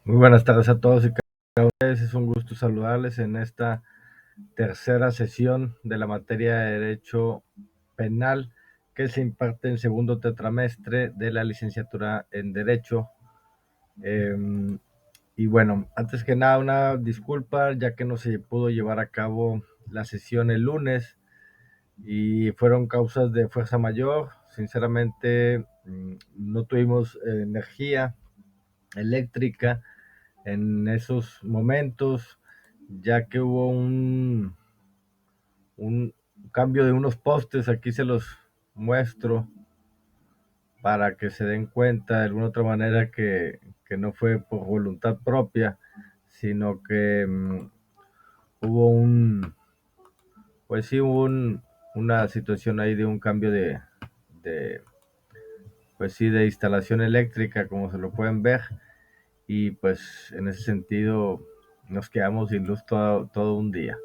Muy buenas tardes a todos y cada uno de ustedes. Es un gusto saludarles en esta tercera sesión de la materia de Derecho Penal que se imparte en segundo tetramestre de la licenciatura en Derecho. Y bueno, antes que nada, una disculpa ya que no se pudo llevar a cabo la sesión el lunes y fueron causas de fuerza mayor. Sinceramente, no tuvimos energía eléctrica en esos momentos, ya que hubo un cambio de unos postes. Aquí se los muestro para que se den cuenta de alguna otra manera que no fue por voluntad propia, sino que hubo pues sí, una situación ahí de un cambio de, pues sí, de instalación eléctrica, como se lo pueden ver, y pues en ese sentido nos quedamos sin luz todo un día.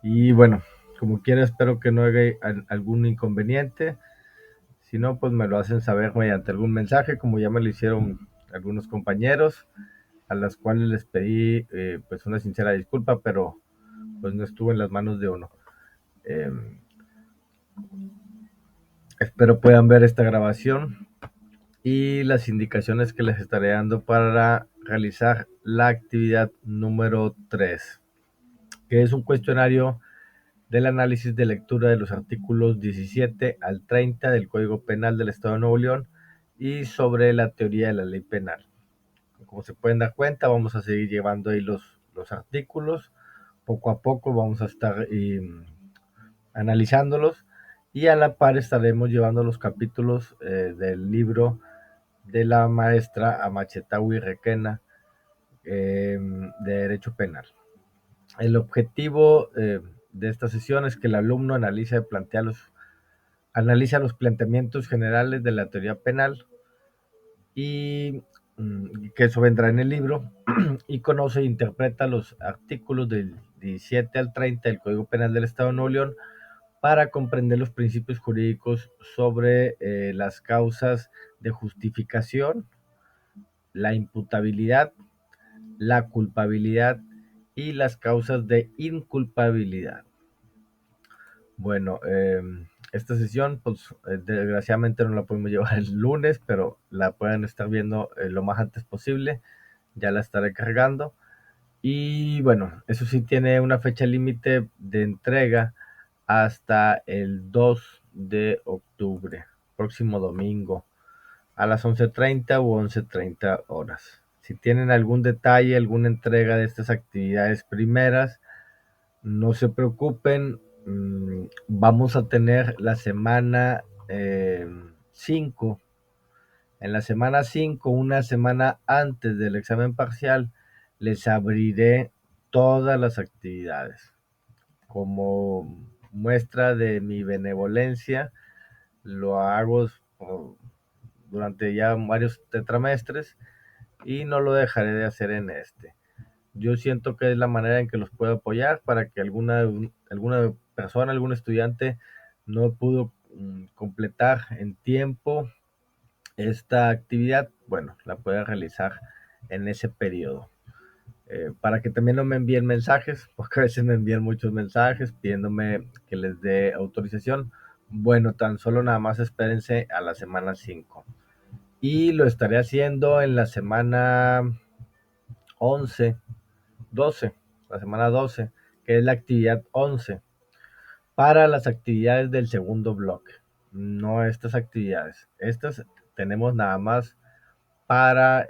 Y bueno, como quiera, espero que no haya algún inconveniente. Si no, pues me lo hacen saber mediante algún mensaje, como ya me lo hicieron algunos compañeros, a las cuales les pedí pues una sincera disculpa, pero pues no estuvo en las manos de uno. Eh, Espero puedan ver esta grabación y las indicaciones que les estaré dando para realizar la actividad número 3, que es un cuestionario del análisis de lectura de los artículos 17 al 30 del Código Penal del Estado de Nuevo León y sobre la teoría de la ley penal. Como se pueden dar cuenta, vamos a seguir llevando ahí los artículos. Poco a poco vamos a estar analizándolos y a la par estaremos llevando los capítulos del libro de la maestra Amachetahui Requena de Derecho Penal. El objetivo de esta sesión es que el alumno analiza los planteamientos generales de la teoría penal y que eso vendrá en el libro y conoce e interpreta los artículos del 17 al 30 del Código Penal del Estado de Nuevo León para comprender los principios jurídicos sobre las causas de justificación, la imputabilidad, la culpabilidad y las causas de inculpabilidad. Bueno, esta sesión, pues desgraciadamente no la podemos llevar el lunes, pero la pueden estar viendo lo más antes posible. Ya la estaré cargando. Y bueno, eso sí tiene una fecha límite de entrega hasta el 2 de octubre, próximo domingo, a las 11:30 u 11:30 horas. Si tienen algún detalle, alguna entrega de estas actividades primeras, no se preocupen, vamos a tener la semana 5. En la semana 5, una semana antes del examen parcial, les abriré todas las actividades. Como muestra de mi benevolencia, lo hago durante ya varios tetramestres y no lo dejaré de hacer en este. Yo siento que es la manera en que los puedo apoyar para que alguna persona, algún estudiante no pudo completar en tiempo esta actividad, bueno, la pueda realizar en ese periodo. Para que también no me envíen mensajes, porque a veces me envían muchos mensajes pidiéndome que les dé autorización. Bueno, tan solo nada más espérense a la semana 5. Y lo estaré haciendo en la semana 11, 12, la semana 12, que es la actividad 11, para las actividades del segundo bloque. No estas actividades. Estas tenemos nada más para,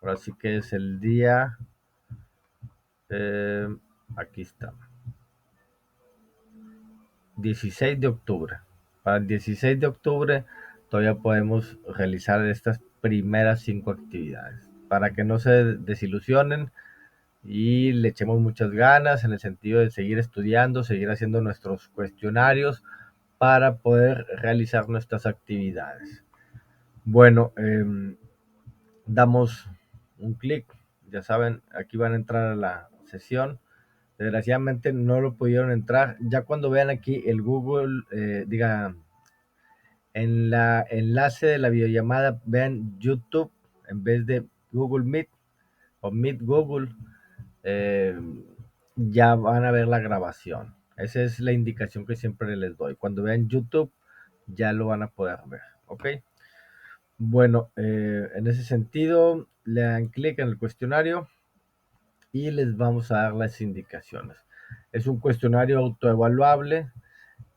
ahora sí que es el día, eh, aquí está, 16 de octubre. Para el 16 de octubre todavía podemos realizar estas primeras 5 actividades. Para que no se desilusionen y le echemos muchas ganas en el sentido de seguir estudiando, seguir haciendo nuestros cuestionarios para poder realizar nuestras actividades. Bueno, damos un clic, ya saben, aquí van a entrar a la sesión. Desgraciadamente no lo pudieron entrar. Ya cuando vean aquí el Google, diga, en la enlace de la videollamada, vean YouTube en vez de Google Meet o Meet Google, eh, ya van a ver la grabación. Esa es la indicación que siempre les doy. Cuando vean YouTube, ya lo van a poder ver, ¿ok? Bueno, en ese sentido, le dan clic en el cuestionario y les vamos a dar las indicaciones. Es un cuestionario autoevaluable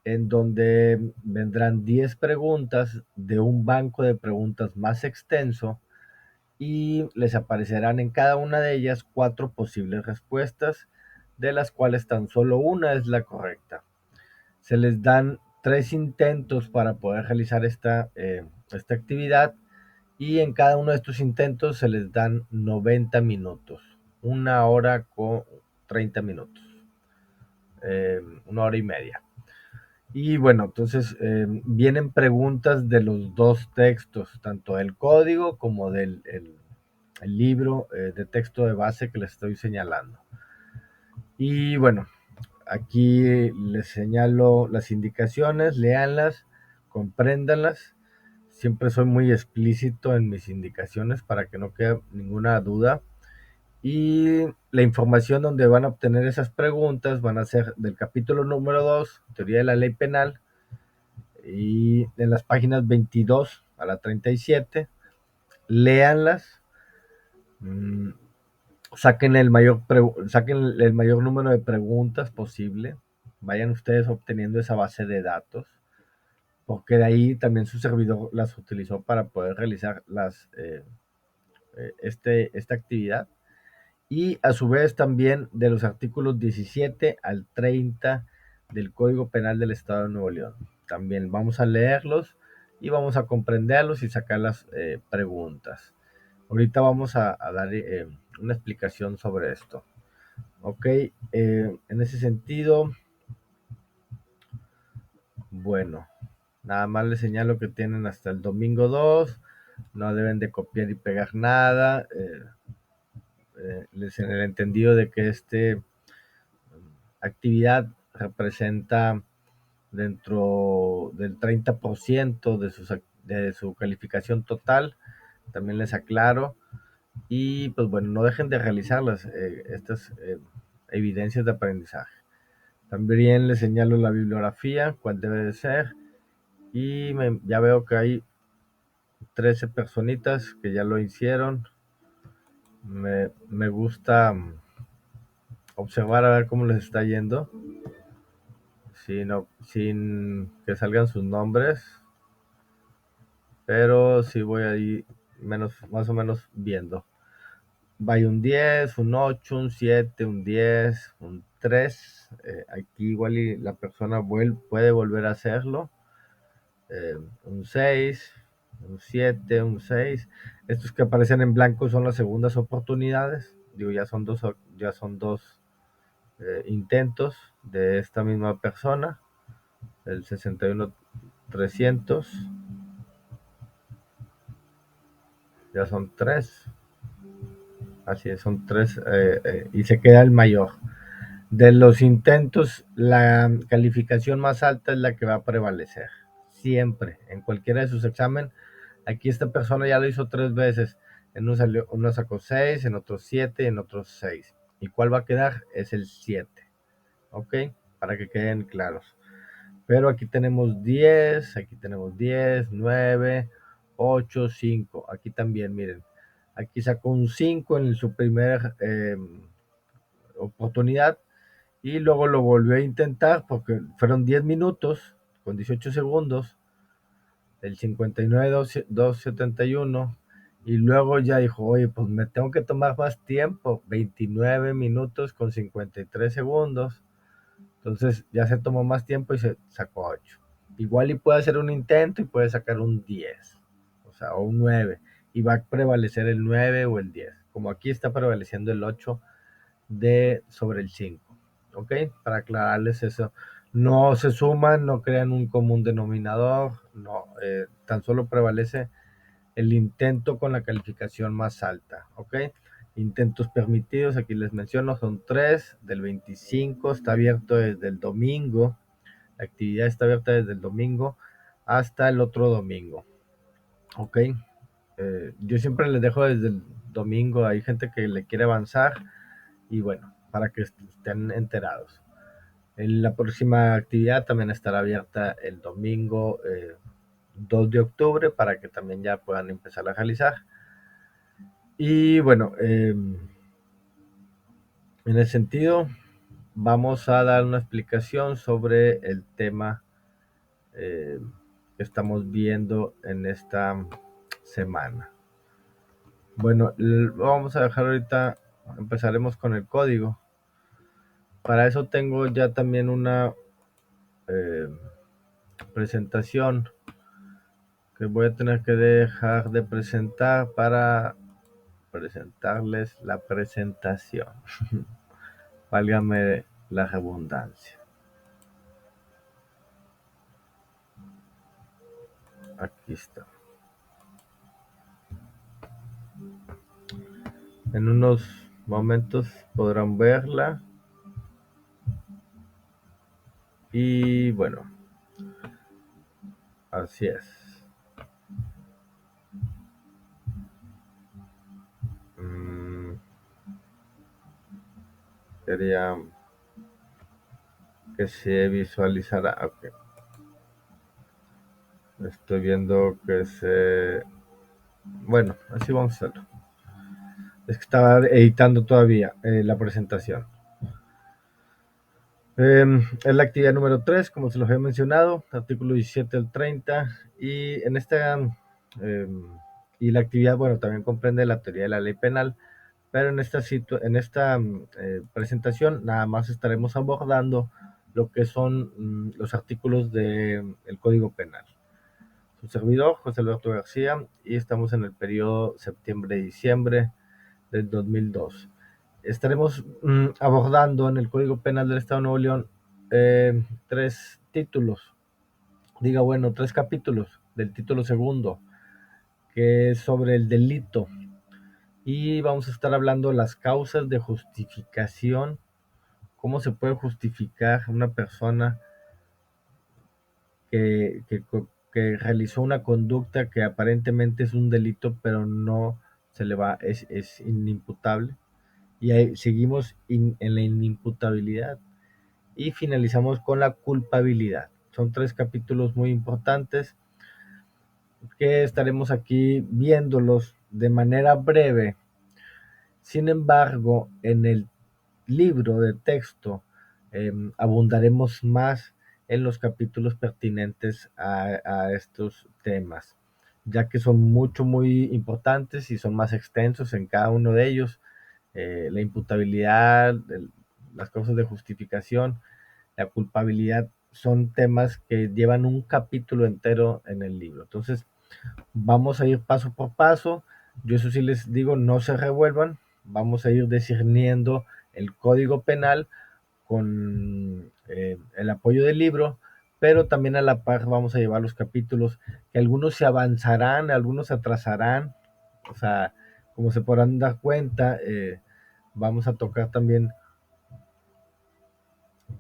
en donde vendrán 10 preguntas de un banco de preguntas más extenso y les aparecerán en cada una de ellas 4 posibles respuestas, de las cuales tan solo una es la correcta. Se les dan 3 intentos para poder realizar esta actividad y en cada uno de estos intentos se les dan 90 minutos, una hora con 30 minutos, una hora y media. Y bueno, entonces vienen preguntas de los dos textos, tanto del código como del el libro de texto de base que les estoy señalando. Y bueno, aquí les señalo las indicaciones, léanlas, compréndanlas. Siempre soy muy explícito en mis indicaciones para que no quede ninguna duda. Y la información donde van a obtener esas preguntas van a ser del capítulo número 2, teoría de la ley penal, y en las páginas 22 a la 37. Léanlas, mmm, saquen el mayor número de preguntas posible, vayan ustedes obteniendo esa base de datos, porque de ahí también su servidor las utilizó para poder realizar esta actividad. Y a su vez también de los artículos 17 al 30 del Código Penal del Estado de Nuevo León. También vamos a leerlos y vamos a comprenderlos y sacar las preguntas. Ahorita vamos a dar una explicación sobre esto. Ok, en ese sentido, bueno, nada más les señalo que tienen hasta el domingo 2, no deben de copiar y pegar nada. Les en el entendido de que actividad representa dentro del 30% de su calificación total, también les aclaro. Y pues bueno, no dejen de realizar estas evidencias de aprendizaje. También les señalo la bibliografía, cuál debe de ser. Y ya veo que hay 13 personitas que ya lo hicieron. Me gusta observar a ver cómo les está yendo, sin que salgan sus nombres, pero sí voy ahí más o menos viendo. Vaya un 10, un 8, un 7, un 10, un 3. Aquí igual y la persona puede volver a hacerlo. Un 6, un 7, un 6. Estos que aparecen en blanco son las segundas oportunidades. Digo, ya son dos intentos de esta misma persona. El 61-300. Ya son 3. Así es, son 3 y se queda el mayor. De los intentos, la calificación más alta es la que va a prevalecer. Siempre, en cualquiera de sus exámenes. Aquí esta persona ya lo hizo 3 veces. En uno sacó 6, en otros 7, en otros 6. ¿Y cuál va a quedar? Es el 7. ¿Ok? Para que queden claros. Pero aquí tenemos 10, 9, 8, 5. Aquí también, miren. Aquí sacó un 5 en su primera oportunidad y luego lo volvió a intentar porque fueron 10 minutos con 18 segundos, el 59-271, y luego ya dijo, oye, pues me tengo que tomar más tiempo, 29 minutos con 53 segundos, entonces ya se tomó más tiempo y se sacó 8. Igual y puede hacer un intento y puede sacar un 10, o sea, o un 9, y va a prevalecer el 9 o el 10, como aquí está prevaleciendo el 8 sobre el 5. ¿Ok? Para aclararles eso. No se suman, no crean un común denominador, no, tan solo prevalece el intento con la calificación más alta. ¿Ok? Intentos permitidos, aquí les menciono, son 3 del 25, está abierto desde el domingo, la actividad está abierta desde el domingo hasta el otro domingo. ¿Ok? Yo siempre les dejo domingo, hay gente que le quiere avanzar y bueno, para que estén enterados. La próxima actividad también estará abierta el domingo 2 de octubre para que también ya puedan empezar a realizar. Y bueno, en ese sentido, vamos a dar una explicación sobre el tema que estamos viendo en esta semana. Bueno, vamos a dejar ahorita, empezaremos con el código. Para eso tengo ya también una eh, presentación que voy a tener que dejar de presentar para presentarles la presentación. Válgame la redundancia. Aquí está. En unos momentos podrán verla. Y bueno, así es. Quería que se visualizara. Okay. Estoy viendo que se... Bueno, así vamos a hacerlo. Es que estaba editando todavía la presentación. Es la actividad número 3, como se los he mencionado, artículo 17 al 30. Y en esta... y la actividad, bueno, también comprende la teoría de la ley penal, pero en esta presentación nada más estaremos abordando lo que son los artículos del Código Penal. Su servidor, José Alberto García, y estamos en el periodo septiembre-diciembre del 2002. Estaremos abordando en el Código Penal del Estado de Nuevo León tres títulos, tres capítulos del título segundo, que es sobre el delito. Y vamos a estar hablando de las causas de justificación, cómo se puede justificar una persona que realizó una conducta que aparentemente es un delito, pero no se le va, es inimputable. Y ahí seguimos en la inimputabilidad. Y finalizamos con la culpabilidad. Son tres capítulos muy importantes que estaremos aquí viéndolos de manera breve. Sin embargo, en el libro de texto abundaremos más en los capítulos pertinentes a estos temas, ya que son muy importantes y son más extensos en cada uno de ellos. La imputabilidad, las causas de justificación, la culpabilidad, son temas que llevan un capítulo entero en el libro. Entonces, vamos a ir paso por paso. Yo eso sí les digo, no se revuelvan. Vamos a ir discerniendo el código penal con el apoyo del libro, pero también a la par vamos a llevar los capítulos que algunos se avanzarán, algunos se atrasarán. O sea, como se podrán dar cuenta, vamos a tocar también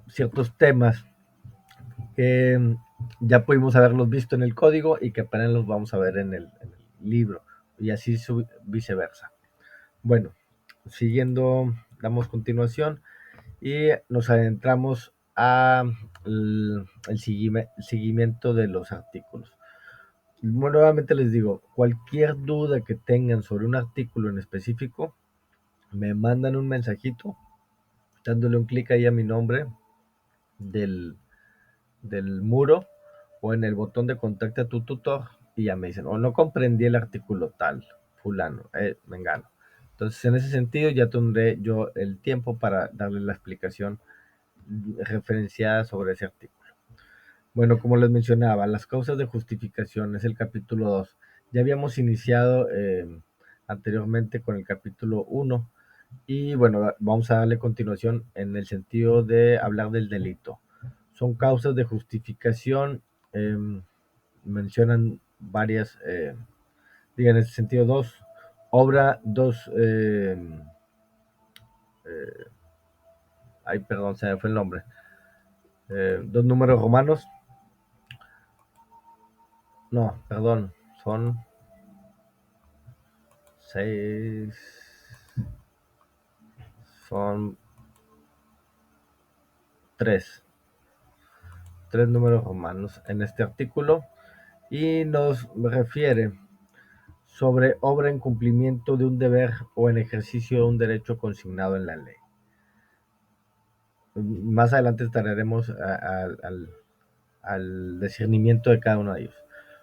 ciertos temas que ya pudimos haberlos visto en el código y que apenas los vamos a ver en el libro, y así viceversa. Bueno, siguiendo, damos continuación y nos adentramos a el seguimiento de los artículos. Nuevamente les digo, cualquier duda que tengan sobre un artículo en específico, me mandan un mensajito dándole un clic ahí a mi nombre del, del muro o en el botón de contacta a tu tutor y ya me dicen, o no comprendí el artículo tal, fulano, mengano. Entonces, en ese sentido, ya tendré yo el tiempo para darle la explicación referenciada sobre ese artículo. Bueno, como les mencionaba, las causas de justificación es el capítulo 2. Ya habíamos iniciado anteriormente con el capítulo 1 y bueno, vamos a darle continuación en el sentido de hablar del delito. Son causas de justificación, mencionan varias, digan en ese sentido dos, ay, perdón, se me fue el nombre, dos números romanos, no, perdón, son 6 son tres, tres números romanos en este artículo y nos refiere sobre obra en cumplimiento de un deber o en ejercicio de un derecho consignado en la ley. Más adelante estaremos al discernimiento de cada uno de ellos.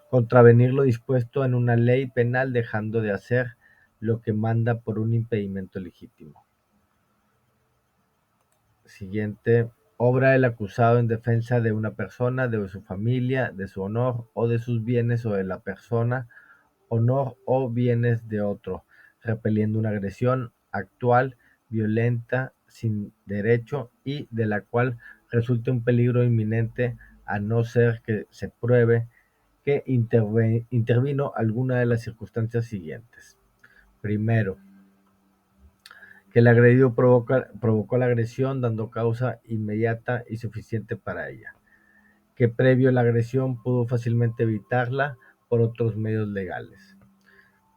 Contravenir lo dispuesto en una ley penal dejando de hacer lo que manda por un impedimento legítimo. Siguiente. Obra del acusado en defensa de una persona, de su familia, de su honor o de sus bienes o de la persona, honor o bienes de otro, repeliendo una agresión actual, violenta, sin derecho y de la cual resulte un peligro inminente a no ser que se pruebe que intervino alguna de las circunstancias siguientes. Primero, que el agredido provocó la agresión dando causa inmediata y suficiente para ella, que previo a la agresión pudo fácilmente evitarla por otros medios legales,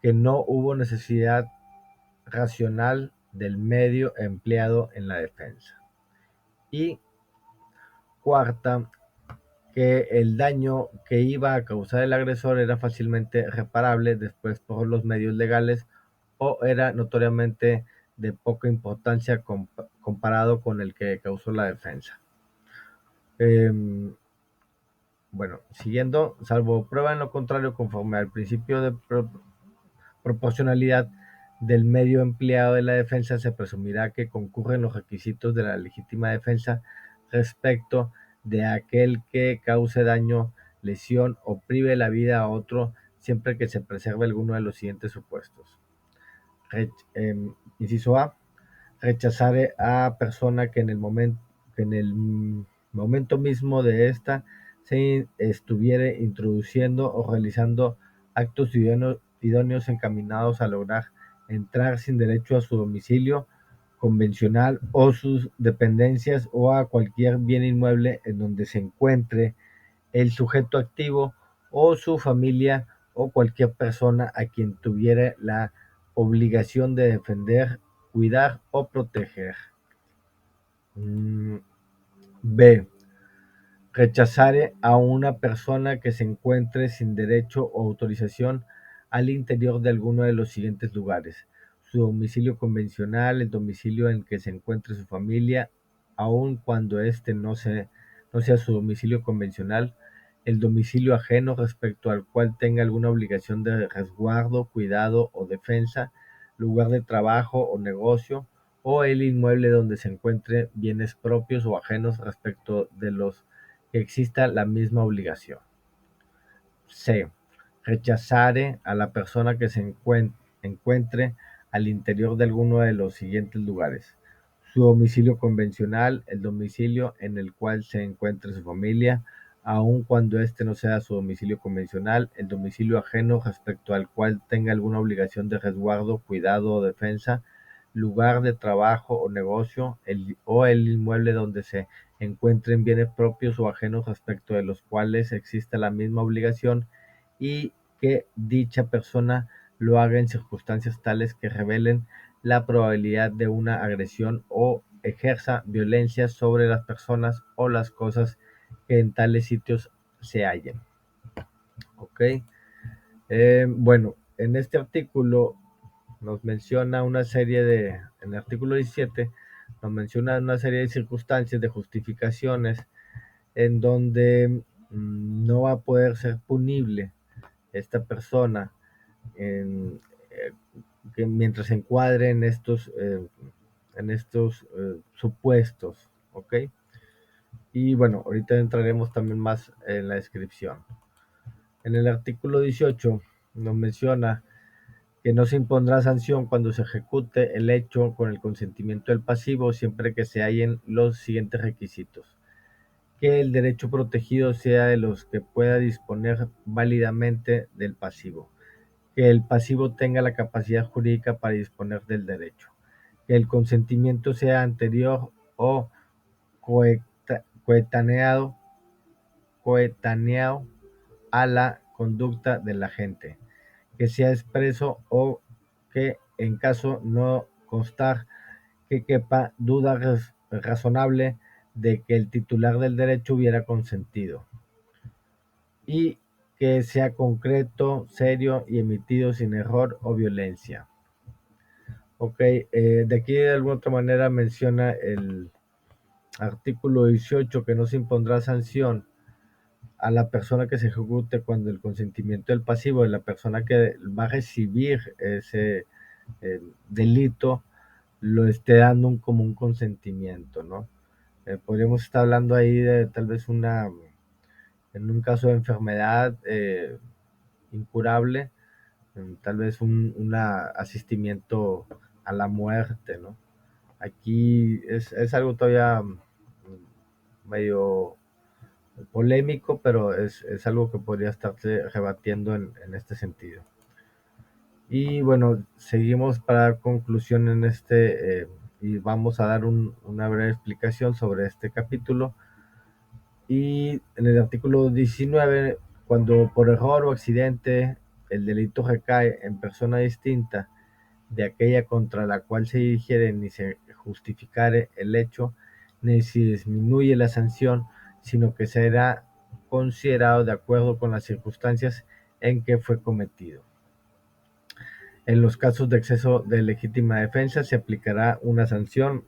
que no hubo necesidad racional del medio empleado en la defensa. Y cuarta, que el daño que iba a causar el agresor era fácilmente reparable después por los medios legales o era notoriamente de poca importancia comparado con el que causó la defensa. Bueno, siguiendo, salvo prueba en lo contrario, conforme al principio de proporcionalidad del medio empleado de la defensa, se presumirá que concurren los requisitos de la legítima defensa respecto de aquel que cause daño, lesión o prive la vida a otro, siempre que se preserve alguno de los siguientes supuestos. Inciso A. Rechazar a persona que en el momento mismo de esta se estuviere introduciendo o realizando actos idóneos encaminados a lograr entrar sin derecho a su domicilio convencional o sus dependencias o a cualquier bien inmueble en donde se encuentre el sujeto activo o su familia o cualquier persona a quien tuviera la obligación de defender, cuidar o proteger. B. Rechazar a una persona que se encuentre sin derecho o autorización al interior de alguno de los siguientes lugares: su domicilio convencional, el domicilio en que se encuentre su familia, aun cuando éste no sea su domicilio convencional, el domicilio ajeno respecto al cual tenga alguna obligación de resguardo, cuidado o defensa, lugar de trabajo o negocio, o el inmueble donde se encuentren bienes propios o ajenos respecto de los que exista la misma obligación. C. Rechazare a la persona que se encuentre al interior de alguno de los siguientes lugares: su domicilio convencional, el domicilio en el cual se encuentre su familia, aun cuando éste no sea su domicilio convencional, el domicilio ajeno respecto al cual tenga alguna obligación de resguardo, cuidado o defensa, lugar de trabajo o negocio, o el inmueble donde se encuentren bienes propios o ajenos respecto de los cuales exista la misma obligación y que dicha persona lo haga en circunstancias tales que revelen la probabilidad de una agresión o ejerza violencia sobre las personas o las cosas que en tales sitios se hallen. ¿Ok? Bueno, en este artículo nos menciona una serie de, en el artículo 17, nos menciona una serie de circunstancias, de justificaciones, en donde no va a poder ser punible esta persona en, eh, que mientras se encuadre en estos supuestos, ¿ok? Y bueno, ahorita entraremos también más en la descripción. En el artículo 18 nos menciona que no se impondrá sanción cuando se ejecute el hecho con el consentimiento del pasivo, siempre que se hallen los siguientes requisitos: que el derecho protegido sea de los que pueda disponer válidamente del pasivo, que el pasivo tenga la capacidad jurídica para disponer del derecho, que el consentimiento sea anterior o coetaneado, coetaneado a la conducta del agente, que sea expreso o que, en caso no constar que quepa duda razonable de que el titular del derecho hubiera consentido, y que sea concreto, serio y emitido sin error o violencia. Ok, de aquí de alguna otra manera menciona el artículo 18 que no se impondrá sanción a la persona que se ejecute cuando el consentimiento del pasivo de la persona que va a recibir ese delito lo esté dando como un consentimiento, ¿no? Podríamos estar hablando ahí de tal vez en un caso de enfermedad incurable, tal vez un asistimiento a la muerte, ¿no? Aquí es algo todavía medio polémico, pero es algo que podría estarse rebatiendo en este sentido. Y bueno, seguimos para dar conclusión en y vamos a dar una breve explicación sobre este capítulo. Y en el artículo 19, cuando por error o accidente el delito recae en persona distinta de aquella contra la cual se dirigiere ni se justificare el hecho, ni se disminuye la sanción, sino que será considerado de acuerdo con las circunstancias en que fue cometido. En los casos de exceso de legítima defensa se aplicará una sanción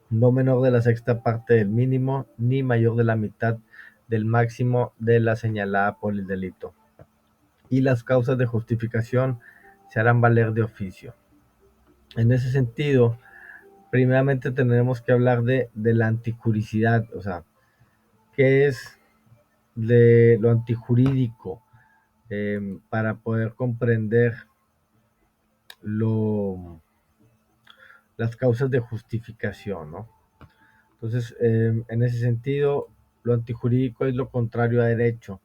no menor de la sexta parte del mínimo, ni mayor de la mitad del máximo de la señalada por el delito. Y las causas de justificación se harán valer de oficio. En ese sentido, primeramente tendremos que hablar de la antijuricidad, o sea, qué es de lo antijurídico, para poder comprender lo, las causas de justificación, ¿no? Entonces, en ese sentido, lo antijurídico es lo contrario a derecho.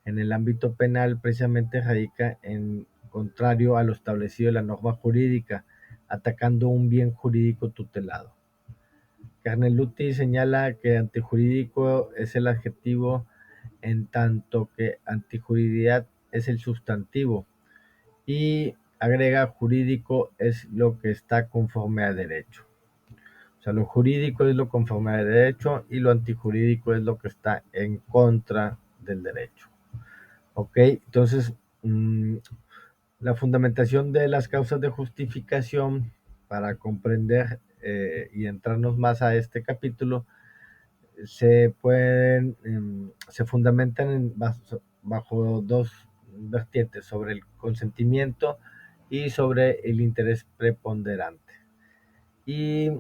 En el ámbito penal, precisamente radica en contrario a lo establecido en la norma jurídica, atacando un bien jurídico tutelado. Carneluti señala que antijurídico es el adjetivo en tanto que antijurididad es el sustantivo, y agrega jurídico es lo que está conforme a derecho. O sea, lo jurídico es lo conforme al derecho y lo antijurídico es lo que está en contra del derecho. Ok, entonces la fundamentación de las causas de justificación para comprender y entrarnos más a este capítulo se fundamentan bajo dos vertientes, sobre el consentimiento y sobre el interés preponderante. Y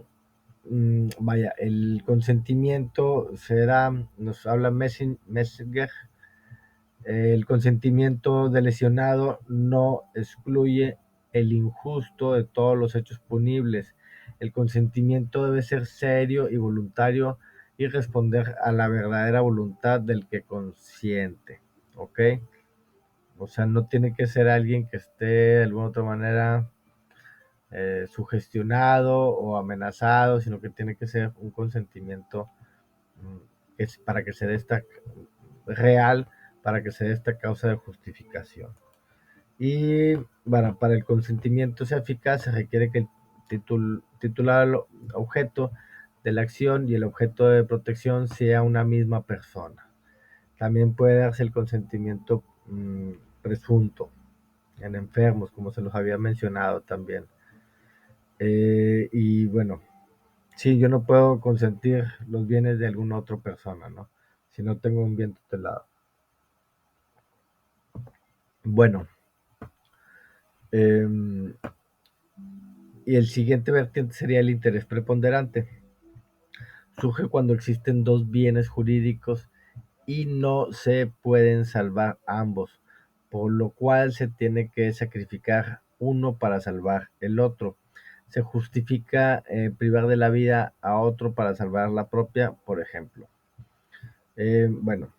vaya, el consentimiento será, nos habla Messinger, el consentimiento del lesionado no excluye el injusto de todos los hechos punibles. El consentimiento debe ser serio y voluntario y responder a la verdadera voluntad del que consiente, ¿ok? O sea, no tiene que ser alguien que esté de alguna otra manera sugestionado o amenazado, sino que tiene que ser un consentimiento que es para que se dé esta real, para que se dé esta causa de justificación. Y bueno, para el consentimiento sea eficaz se requiere que el titular objeto de la acción y el objeto de protección sea una misma persona. También puede darse el consentimiento presunto en enfermos, como se los había mencionado también. Y bueno, sí, yo no puedo consentir los bienes de alguna otra persona, ¿no? Si no tengo un bien tutelado. Bueno, eh, y el siguiente vertiente sería el interés preponderante. Surge cuando existen dos bienes jurídicos y no se pueden salvar ambos, por lo cual se tiene que sacrificar uno para salvar el otro. Se justifica privar de la vida a otro para salvar la propia, por ejemplo. Bueno,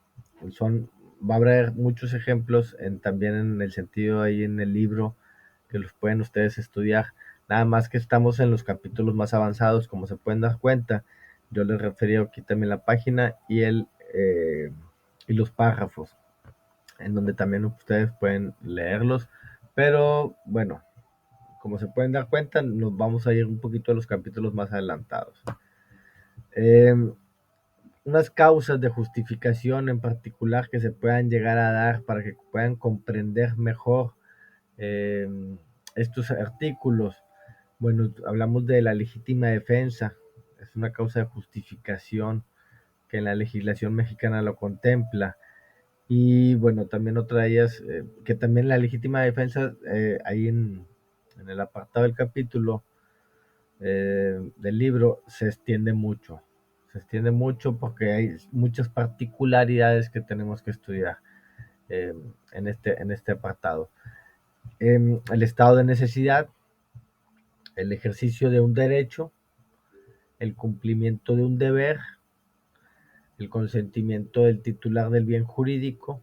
va a haber muchos ejemplos también en el sentido ahí en el libro que los pueden ustedes estudiar. Nada más que estamos en los capítulos más avanzados, como se pueden dar cuenta. Yo les referí aquí también la página y los párrafos, en donde también ustedes pueden leerlos. Pero bueno, como se pueden dar cuenta, nos vamos a ir un poquito a los capítulos más adelantados. Unas causas de justificación en particular que se puedan llegar a dar para que puedan comprender mejor eh, estos artículos. Bueno, hablamos de la legítima defensa, es una causa de justificación que en la legislación mexicana lo contempla. Y bueno, también otra de ellas, que también la legítima defensa, ahí en el apartado del capítulo del libro, se extiende mucho porque hay muchas particularidades que tenemos que estudiar en este apartado. El estado de necesidad, el ejercicio de un derecho, el cumplimiento de un deber, el consentimiento del titular del bien jurídico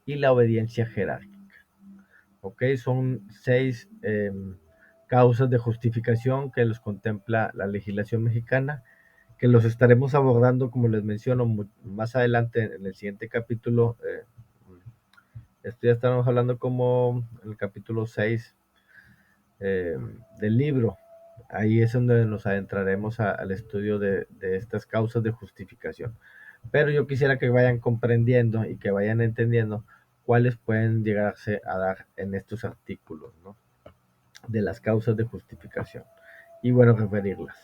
y la obediencia jerárquica. ¿Ok? Son 6 causas de justificación que los contempla la legislación mexicana, que los estaremos abordando, como les menciono, más adelante en el siguiente capítulo. Esto ya estamos hablando como en el capítulo 6 del libro. Ahí es donde nos adentraremos al estudio de estas causas de justificación. Pero yo quisiera que vayan comprendiendo y que vayan entendiendo cuáles pueden llegarse a dar en estos artículos, ¿no? De las causas de justificación. Y bueno, referirlas.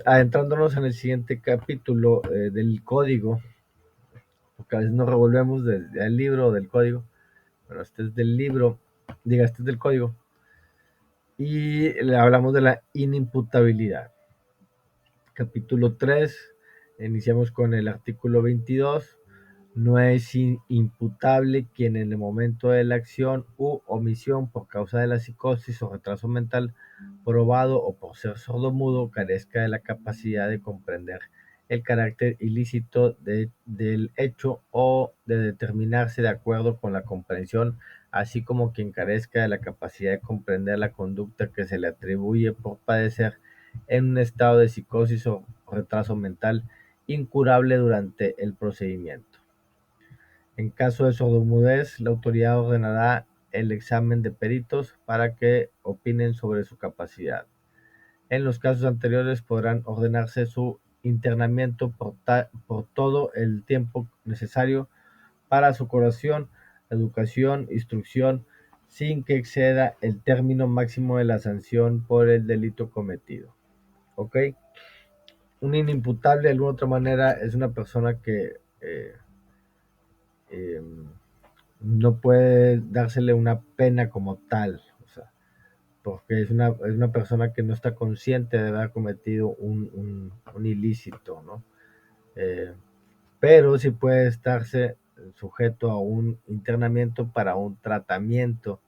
Adentrándonos en el siguiente capítulo del código, porque a veces nos revolvemos del libro o del código, pero este es del libro, este es del código, y le hablamos de la inimputabilidad. Capítulo 3, iniciamos con el artículo 22. No es imputable quien en el momento de la acción u omisión por causa de la psicosis o retraso mental probado o por ser sordomudo carezca de la capacidad de comprender el carácter ilícito del hecho o de determinarse de acuerdo con la comprensión, así como quien carezca de la capacidad de comprender la conducta que se le atribuye por padecer en un estado de psicosis o retraso mental incurable durante el procedimiento. En caso de sordomudez, la autoridad ordenará el examen de peritos para que opinen sobre su capacidad. En los casos anteriores podrán ordenarse su internamiento por todo el tiempo necesario para su curación, educación, instrucción, sin que exceda el término máximo de la sanción por el delito cometido. ¿Ok? Un inimputable de alguna otra manera es una persona que eh, no puede dársele una pena como tal, o sea, porque es una persona que no está consciente de haber cometido un ilícito, ¿no? Eh, pero sí puede estarse sujeto a un internamiento para un tratamiento,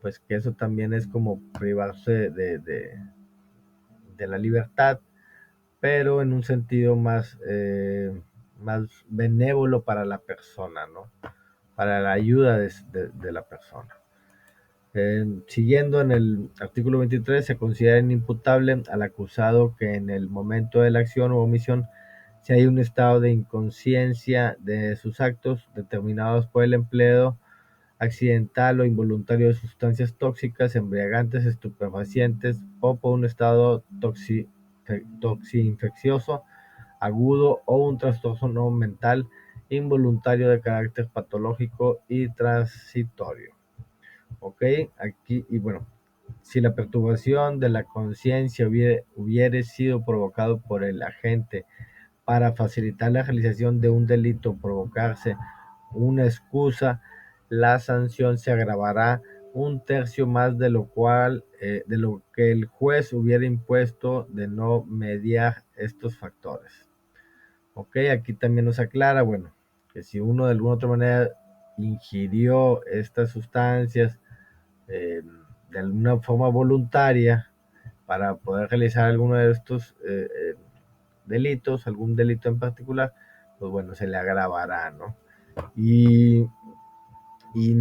pues que eso también es como privarse de la libertad, pero en un sentido más benévolo para la persona, ¿no? Para la ayuda de la persona. Siguiendo en el artículo 23, se considera inimputable al acusado que en el momento de la acción o omisión, si hay un estado de inconsciencia de sus actos determinados por el empleo accidental o involuntario de sustancias tóxicas, embriagantes, estupefacientes o por un estado toxinfeccioso agudo o un trastorno mental involuntario de carácter patológico y transitorio. ¿Ok? Aquí, y bueno, si la perturbación de la conciencia hubiere sido provocado por el agente para facilitar la realización de un delito, provocarse una excusa, la sanción se agravará un tercio más de de lo que el juez hubiera impuesto de no mediar estos factores. Ok, aquí también nos aclara, bueno, que si uno de alguna otra manera ingirió estas sustancias de alguna forma voluntaria para poder realizar alguno de estos delitos, algún delito en particular, pues bueno, se le agravará, ¿no? Y, y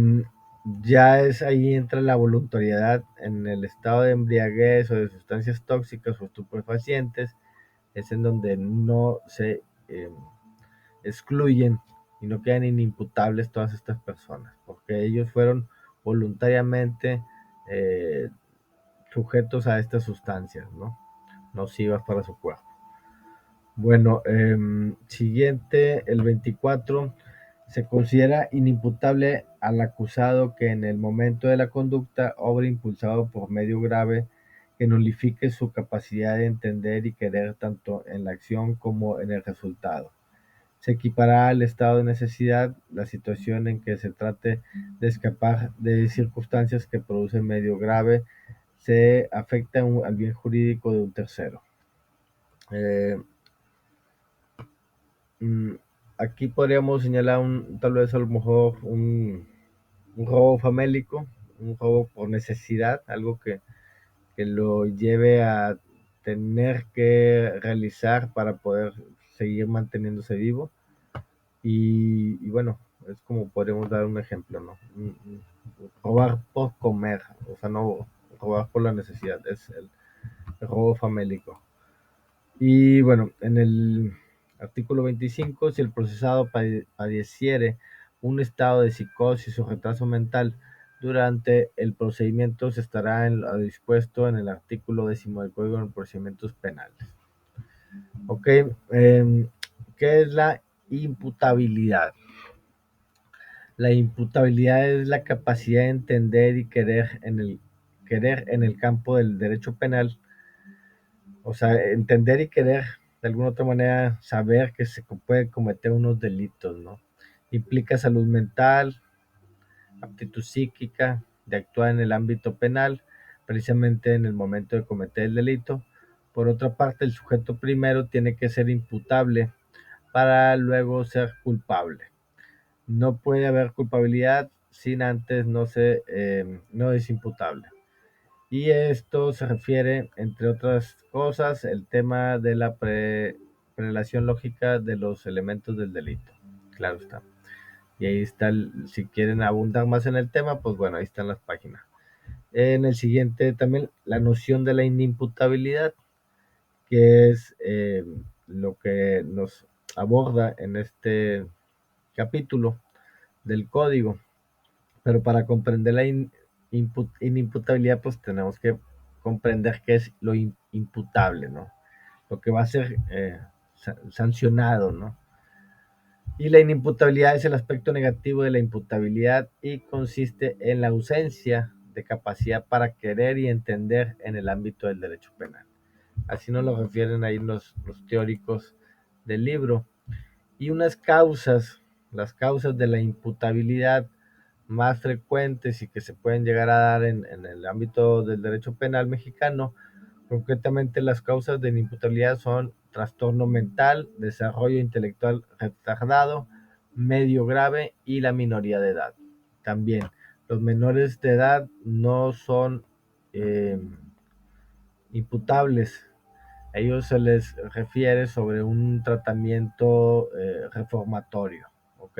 ya es ahí entra la voluntariedad en el estado de embriaguez o de sustancias tóxicas o estupefacientes, es en donde no se excluyen y no quedan inimputables todas estas personas, porque ellos fueron voluntariamente eh, sujetos a estas sustancias, ¿no? Nocivas para su cuerpo. Bueno, siguiente, el 24, se considera inimputable al acusado que en el momento de la conducta obre impulsado por medio grave que nulifique su capacidad de entender y querer tanto en la acción como en el resultado. Se equipará al estado de necesidad la situación en que se trate de escapar de circunstancias que producen medio grave, se afecta al bien jurídico de un tercero. Eh, Mm, Aquí podríamos señalar tal vez a lo mejor un robo famélico, un robo por necesidad, algo que lo lleve a tener que realizar para poder seguir manteniéndose vivo. Y bueno, es como podríamos dar un ejemplo, ¿no? Robar por comer, o sea, no robar por la necesidad, es el robo famélico. Y bueno, en el artículo 25, si el procesado padeciere un estado de psicosis o retraso mental durante el procedimiento, se estará dispuesto en el artículo 10 del Código de Procedimientos Penales. Ok, ¿qué es la imputabilidad? La imputabilidad es la capacidad de entender y querer en el campo del derecho penal, o sea, entender y querer de alguna otra manera saber que se puede cometer unos delitos, ¿no? Implica salud mental, aptitud psíquica de actuar en el ámbito penal, precisamente en el momento de cometer el delito. Por otra parte, el sujeto primero tiene que ser imputable para luego ser culpable. No puede haber culpabilidad sin antes no es imputable. Y esto se refiere, entre otras cosas, el tema de la prelación lógica de los elementos del delito. Claro está. Y ahí está, si quieren abundar más en el tema, pues bueno, ahí están las páginas. En el siguiente también la noción de la inimputabilidad, que es lo que nos aborda en este capítulo del código. Pero para comprender la inimputabilidad, pues tenemos que comprender qué es lo imputable, ¿no? Lo que va a ser sancionado, ¿no? Y la inimputabilidad es el aspecto negativo de la imputabilidad y consiste en la ausencia de capacidad para querer y entender en el ámbito del derecho penal. Así nos lo refieren ahí los teóricos del libro. Y las causas de la imputabilidad más frecuentes y que se pueden llegar a dar en el ámbito del derecho penal mexicano, concretamente las causas de inimputabilidad son trastorno mental, desarrollo intelectual retardado, medio grave y la minoría de edad. También los menores de edad no son eh, imputables. A ellos se les refiere sobre un tratamiento reformatorio, ¿ok?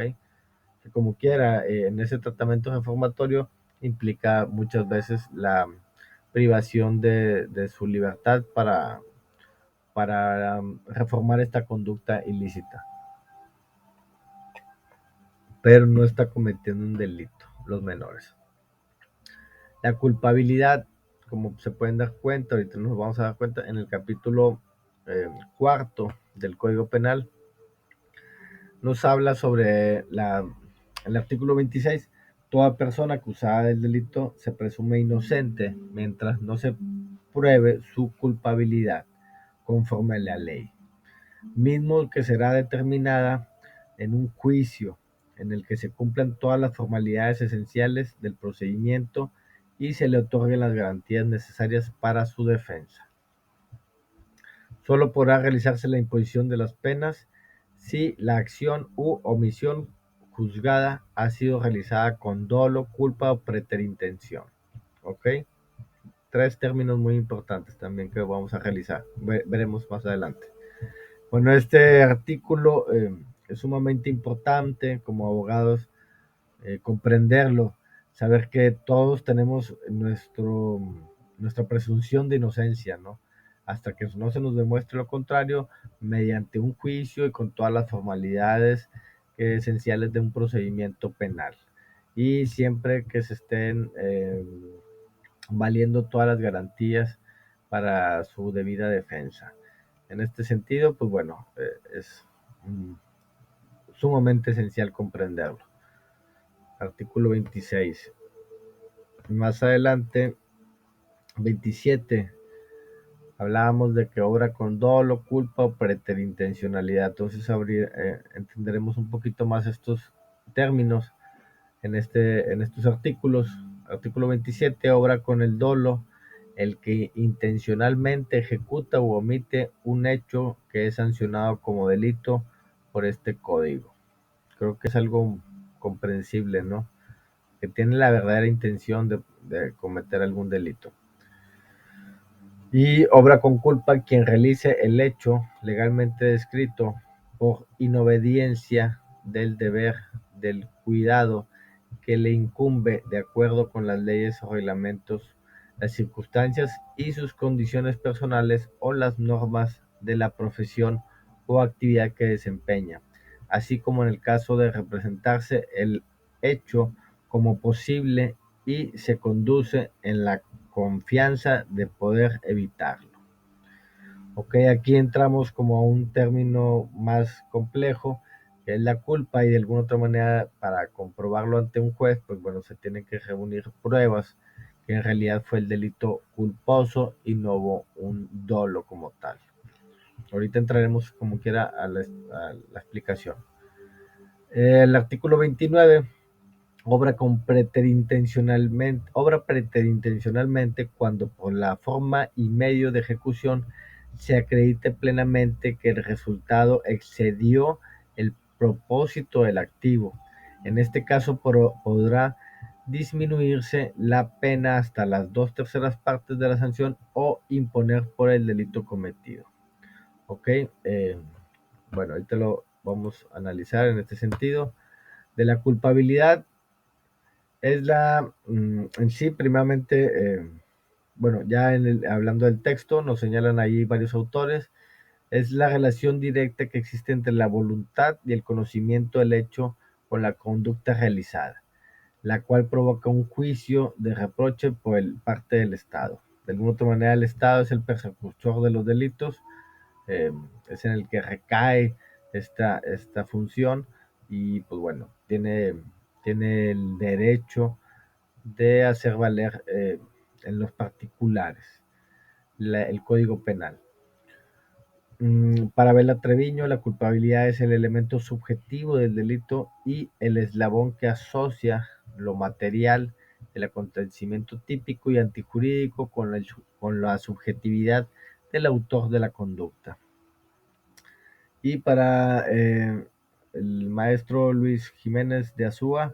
Que como quiera, en ese tratamiento reformatorio implica muchas veces la privación de su libertad para reformar esta conducta ilícita, pero no está cometiendo un delito los menores. La culpabilidad, como se pueden dar cuenta, ahorita nos vamos a dar cuenta en el capítulo cuarto del Código Penal, nos habla sobre el artículo 26. Toda persona acusada del delito se presume inocente mientras no se pruebe su culpabilidad conforme a la ley, mismo que será determinada en un juicio en el que se cumplan todas las formalidades esenciales del procedimiento y se le otorguen las garantías necesarias para su defensa. Solo podrá realizarse la imposición de las penas si la acción u omisión juzgada ha sido realizada con dolo, culpa o preterintención. ¿Ok? Tres términos muy importantes también que vamos a realizar. Veremos más adelante. Bueno, este artículo es sumamente importante como abogados comprenderlo, saber que todos tenemos nuestra presunción de inocencia, ¿no? Hasta que no se nos demuestre lo contrario, mediante un juicio y con todas las formalidades esenciales de un procedimiento penal. Y siempre que se estén valiendo todas las garantías para su debida defensa. En este sentido, pues bueno, es sumamente esencial comprenderlo. Artículo 26. Más adelante, 27, hablábamos de que obra con dolo, culpa o preterintencionalidad. Entonces entenderemos un poquito más estos términos en estos artículos. Artículo 27, obra con el dolo, el que intencionalmente ejecuta u omite un hecho que es sancionado como delito por este código. Creo que es algo comprensible, ¿no? Que tiene la verdadera intención de cometer algún delito. Y obra con culpa quien realice el hecho legalmente descrito por inobediencia del deber del cuidado que le incumbe de acuerdo con las leyes o reglamentos, las circunstancias y sus condiciones personales o las normas de la profesión o actividad que desempeña, así como en el caso de representarse el hecho como posible y se conduce en la confianza de poder evitarlo. Ok, aquí entramos como a un término más complejo, que es la culpa, y de alguna otra manera para comprobarlo ante un juez, pues bueno, se tienen que reunir pruebas que en realidad fue el delito culposo y no hubo un dolo como tal. Ahorita entraremos como quiera a la explicación. El artículo 29 obra preterintencionalmente cuando por la forma y medio de ejecución se acredite plenamente que el resultado excedió el propósito del activo. En este caso podrá disminuirse la pena hasta las 2/3 de la sanción o imponer por el delito cometido. Ok, bueno, ahorita lo vamos a analizar en este sentido. De la culpabilidad es en sí, primeramente, bueno, ya hablando del texto, nos señalan ahí varios autores, es la relación directa que existe entre la voluntad y el conocimiento del hecho con la conducta realizada, la cual provoca un juicio de reproche por parte del Estado. De alguna otra manera, el Estado es el persecutor de los delitos, eh, es en el que recae esta función y pues bueno, tiene el derecho de hacer valer en los particulares el Código Penal. Para Bela Treviño, la culpabilidad es el elemento subjetivo del delito y el eslabón que asocia lo material del acontecimiento típico y antijurídico con la subjetividad del autor de la conducta. Y para el maestro Luis Jiménez de Azúa,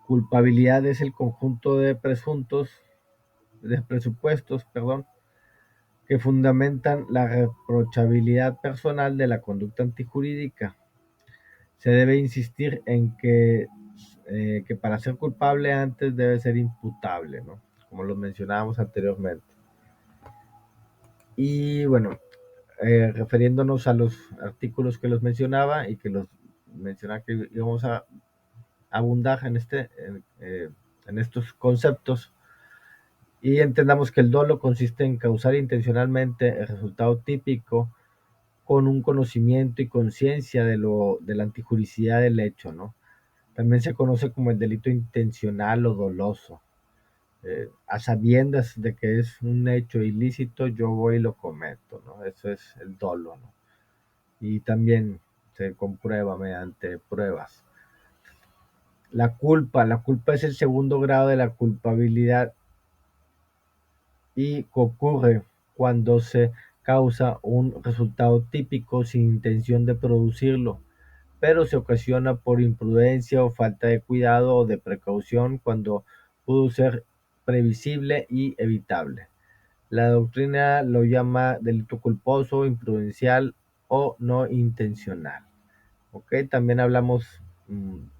culpabilidad es el conjunto de presupuestos, que fundamentan la reprochabilidad personal de la conducta antijurídica. Se debe insistir en que para ser culpable antes debe ser imputable, ¿no? Como lo mencionábamos anteriormente. Y bueno, refiriéndonos a los artículos que los mencionaba y que los mencionaba que íbamos a abundar en estos conceptos, y entendamos que el dolo consiste en causar intencionalmente el resultado típico con un conocimiento y conciencia de la antijuricidad del hecho, ¿no? También se conoce como el delito intencional o doloso. A sabiendas de que es un hecho ilícito, yo voy y lo cometo, ¿no? Eso es el dolo, ¿no? Y también se comprueba mediante pruebas. La culpa es el segundo grado de la culpabilidad y ocurre cuando se causa un resultado típico sin intención de producirlo, pero se ocasiona por imprudencia o falta de cuidado o de precaución cuando pudo ser previsible y evitable. La doctrina lo llama delito culposo, imprudencial o no intencional. ¿Ok? También hablamos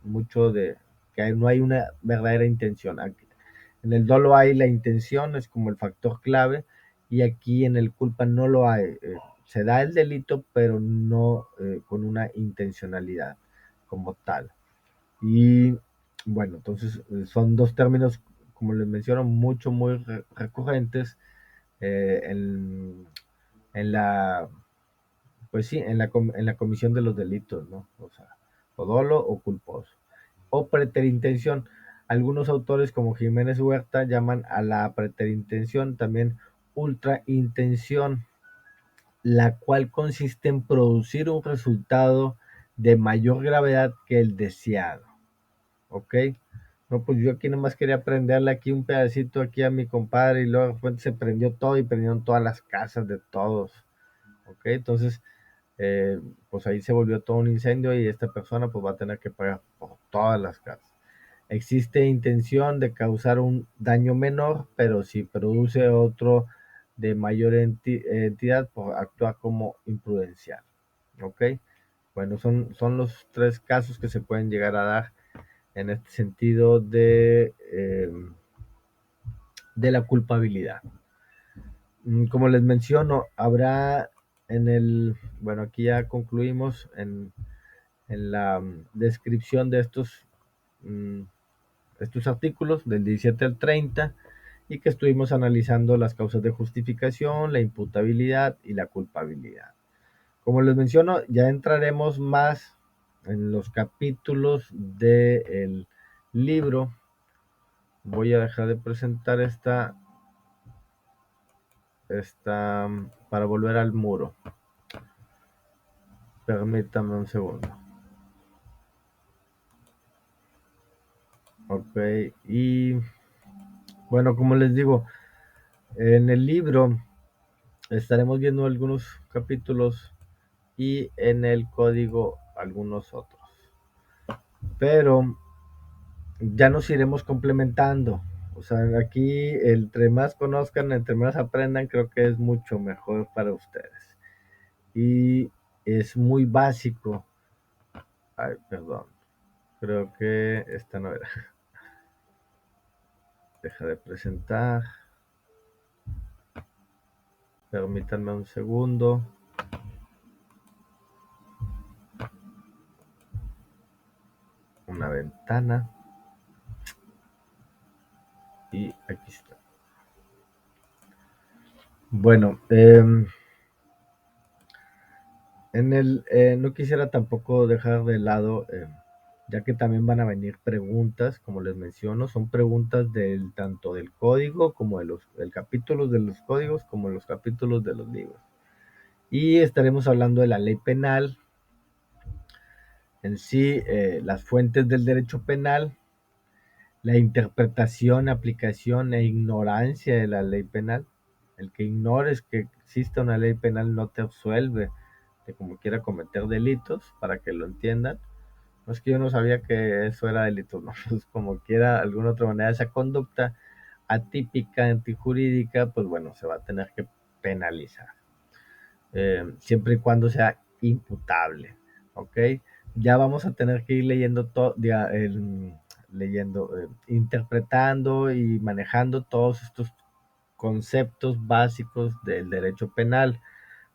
mucho de que no hay una verdadera intención. En el dolo hay la intención, es como el factor clave, y aquí en el culpa no lo hay. Se da el delito, pero no con una intencionalidad como tal. Y bueno, entonces son dos términos como les menciono, muy recurrentes en la, pues sí, en la comisión de los delitos, ¿no? O sea, o dolo o culposo. O preterintención. Algunos autores como Jiménez Huerta llaman a la preterintención también ultraintención, la cual consiste en producir un resultado de mayor gravedad que el deseado. ¿Ok? No, pues yo aquí nomás quería prenderle aquí un pedacito aquí a mi compadre y luego de repente se prendió todo y prendieron todas las casas de todos. ¿Ok? Entonces, eh, pues ahí se volvió todo un incendio y esta persona pues va a tener que pagar por todas las casas. Existe intención de causar un daño menor, pero si produce otro de mayor entidad, pues actúa como imprudencial. ¿Ok? Bueno, son los tres casos que se pueden llegar a dar en este sentido de la culpabilidad. Como les menciono, habrá bueno, aquí ya concluimos en la descripción de estos artículos del 17 al 30 y que estuvimos analizando las causas de justificación, la imputabilidad y la culpabilidad. Como les menciono, ya entraremos más en los capítulos del libro. Voy a dejar de presentar esta para volver al muro. Permítame un segundo. Ok, y bueno, como les digo, en el libro estaremos viendo algunos capítulos y en el código algunos otros. Pero ya nos iremos complementando. O sea, aquí entre más conozcan, entre más aprendan, creo que es mucho mejor para ustedes. Y es muy básico. Ay, perdón. Creo que esta no era. Deja de presentar. Permítanme un segundo. Una ventana. Y aquí está. Bueno, no quisiera tampoco dejar de lado, ya que también van a venir preguntas, como les menciono, son preguntas tanto del código como del capítulo de los códigos, como los capítulos de los libros. Y estaremos hablando de la ley penal, en sí, las fuentes del derecho penal, la interpretación, aplicación e ignorancia de la ley penal. El que ignores que existe una ley penal no te absuelve de como quiera cometer delitos, para que lo entiendan. No es que yo no sabía que eso era delito, no, pues como quiera, de alguna otra manera, esa conducta atípica, antijurídica, pues bueno, se va a tener que penalizar, siempre y cuando sea imputable, ¿ok? Ya vamos a tener que ir leyendo todo, interpretando y manejando todos estos conceptos básicos del derecho penal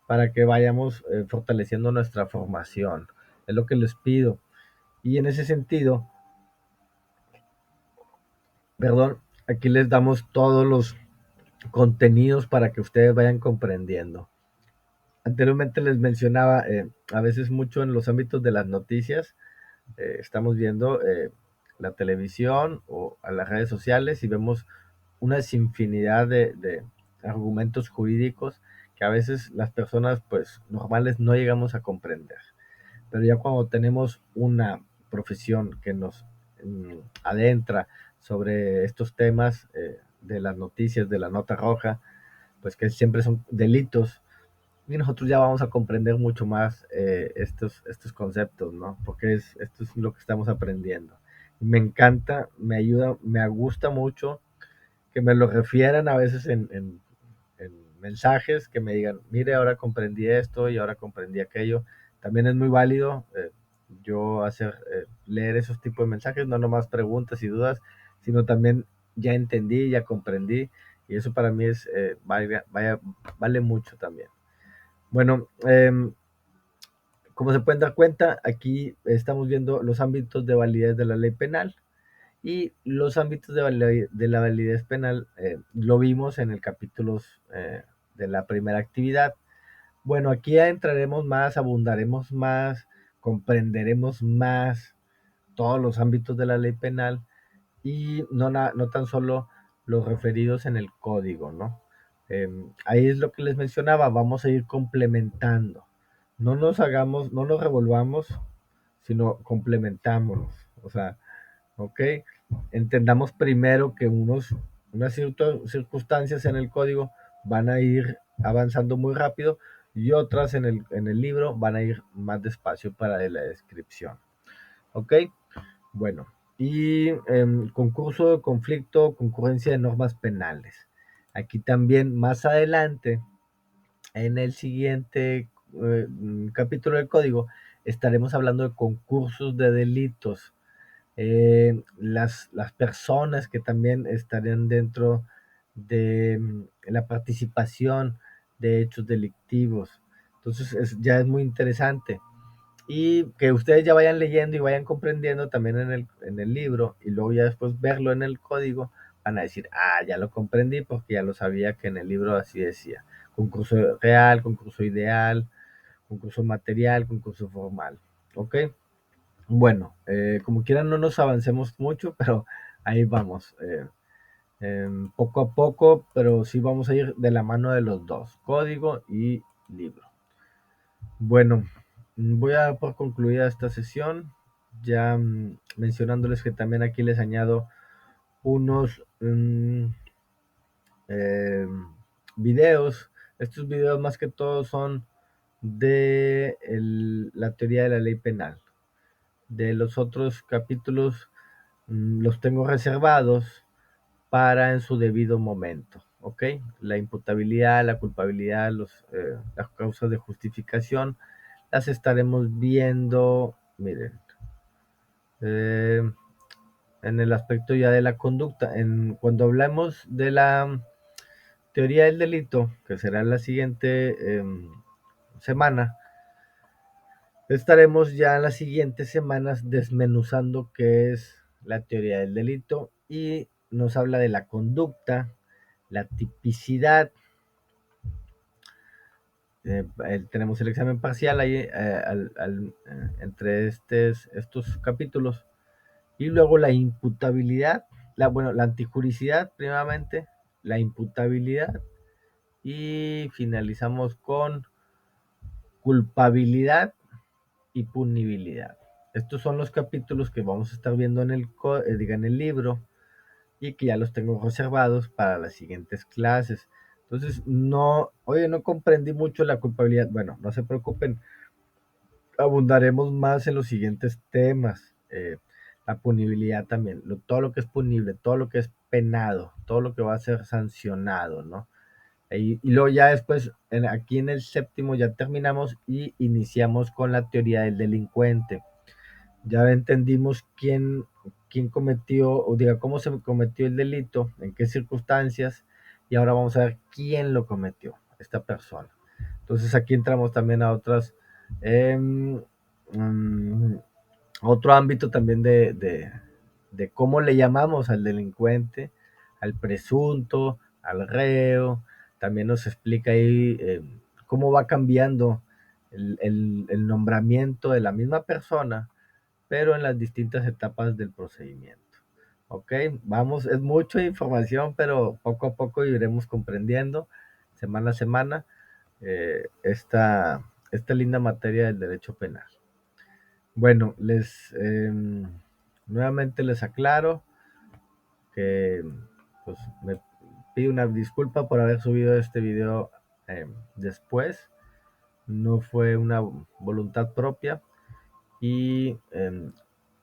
para que vayamos fortaleciendo nuestra formación. Es lo que les pido. Y en ese sentido, perdón, aquí les damos todos los contenidos para que ustedes vayan comprendiendo. Anteriormente les mencionaba, a veces mucho en los ámbitos de las noticias, estamos viendo la televisión o a las redes sociales y vemos una infinidad de argumentos jurídicos que a veces las personas pues normales no llegamos a comprender. Pero ya cuando tenemos una profesión que nos adentra sobre estos temas de las noticias, de la nota roja, pues que siempre son delitos, y nosotros ya vamos a comprender mucho más estos conceptos, ¿no? Porque esto es lo que estamos aprendiendo. Me encanta, me ayuda, me gusta mucho que me lo refieran a veces en mensajes, que me digan, mire, ahora comprendí esto y ahora comprendí aquello. También es muy válido yo leer esos tipos de mensajes, no nomás preguntas y dudas, sino también ya entendí, ya comprendí, y eso para mí vale mucho también. Bueno, como se pueden dar cuenta, aquí estamos viendo los ámbitos de validez de la ley penal Y los ámbitos de la validez penal lo vimos en el capítulo de la primera actividad. Bueno, aquí ya entraremos más, abundaremos más, comprenderemos más todos los ámbitos de la ley penal y no tan solo los referidos en el código, ¿no? Ahí es lo que les mencionaba, vamos a ir complementando. No nos revolvamos, sino complementámonos. O sea, ¿ok? Entendamos primero que unas circunstancias en el código van a ir avanzando muy rápido y otras en el libro van a ir más despacio para la descripción. ¿Ok? Bueno, y concurso de conflicto, concurrencia de normas penales. Aquí también más adelante, en el siguiente capítulo del código, estaremos hablando de concursos de delitos, las personas que también estarían dentro de la participación de hechos delictivos. Entonces ya es muy interesante. Y que ustedes ya vayan leyendo y vayan comprendiendo también en el libro y luego ya después verlo en el código, van a decir, ah, ya lo comprendí porque ya lo sabía que en el libro así decía. Concurso real, concurso ideal, concurso material, concurso formal. ¿Ok? Bueno, como quieran no nos avancemos mucho, pero ahí vamos. Poco a poco, pero sí vamos a ir de la mano de los dos, código y libro. Bueno, voy a dar por concluida esta sesión, ya mencionándoles que también aquí les añado unos eh, videos. Estos videos más que todo son de la teoría de la ley penal. De los otros capítulos los tengo reservados para en su debido momento, ¿ok? La imputabilidad, la culpabilidad, las causas de justificación, las estaremos viendo, miren, eh, en el aspecto ya de la conducta. Cuando hablamos de la teoría del delito, que será la siguiente semana, estaremos ya en las siguientes semanas desmenuzando qué es la teoría del delito y nos habla de la conducta, la tipicidad. Tenemos el examen parcial ahí entre estos capítulos y luego la imputabilidad, la antijuricidad primeramente, la imputabilidad y finalizamos con culpabilidad y punibilidad. Estos son los capítulos que vamos a estar viendo en el libro y que ya los tengo reservados para las siguientes clases. Entonces, no comprendí mucho la culpabilidad. Bueno, no se preocupen, abundaremos más en los siguientes temas. La punibilidad también, todo lo que es punible, todo lo que es penado, todo lo que va a ser sancionado, ¿no? Y luego ya después, aquí en el séptimo ya terminamos y iniciamos con la teoría del delincuente. Ya entendimos quién cometió, o diga, cómo se cometió el delito, en qué circunstancias, y ahora vamos a ver quién lo cometió, esta persona. Entonces aquí entramos también a em, mm, otro ámbito también de cómo le llamamos al delincuente, al presunto, al reo. También nos explica ahí cómo va cambiando el nombramiento de la misma persona, pero en las distintas etapas del procedimiento. Ok, vamos, es mucha información, pero poco a poco iremos comprendiendo semana a semana esta linda materia del derecho penal. Bueno, nuevamente les aclaro que pues, me pido una disculpa por haber subido este video después. No fue una voluntad propia. Y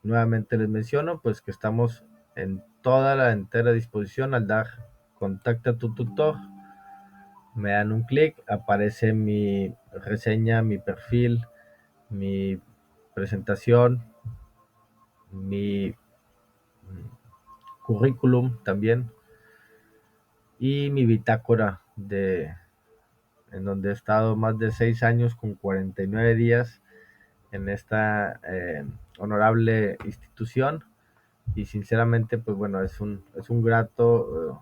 nuevamente les menciono pues que estamos en toda la entera disposición al dar contacta a tu tutor. Me dan un clic, aparece mi reseña, mi perfil, mi presentación, mi currículum también y mi bitácora en donde he estado más de 6 años con 49 días en esta honorable institución. y sinceramente, pues bueno, es un grato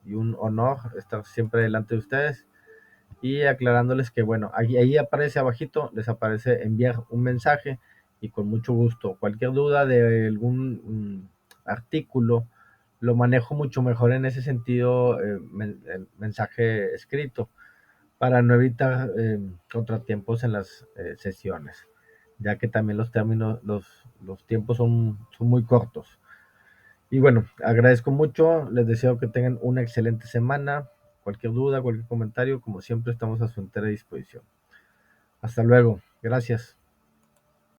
y un honor estar siempre delante de ustedes y aclarándoles que, bueno, ahí aparece abajito, les aparece enviar un mensaje y con mucho gusto. Cualquier duda de algún artículo, lo manejo mucho mejor en ese sentido, el mensaje escrito, para no evitar contratiempos en las sesiones, ya que también los términos, los tiempos son muy cortos. Y bueno, agradezco mucho, les deseo que tengan una excelente semana. Cualquier duda, cualquier comentario, como siempre, estamos a su entera disposición. Hasta luego, gracias.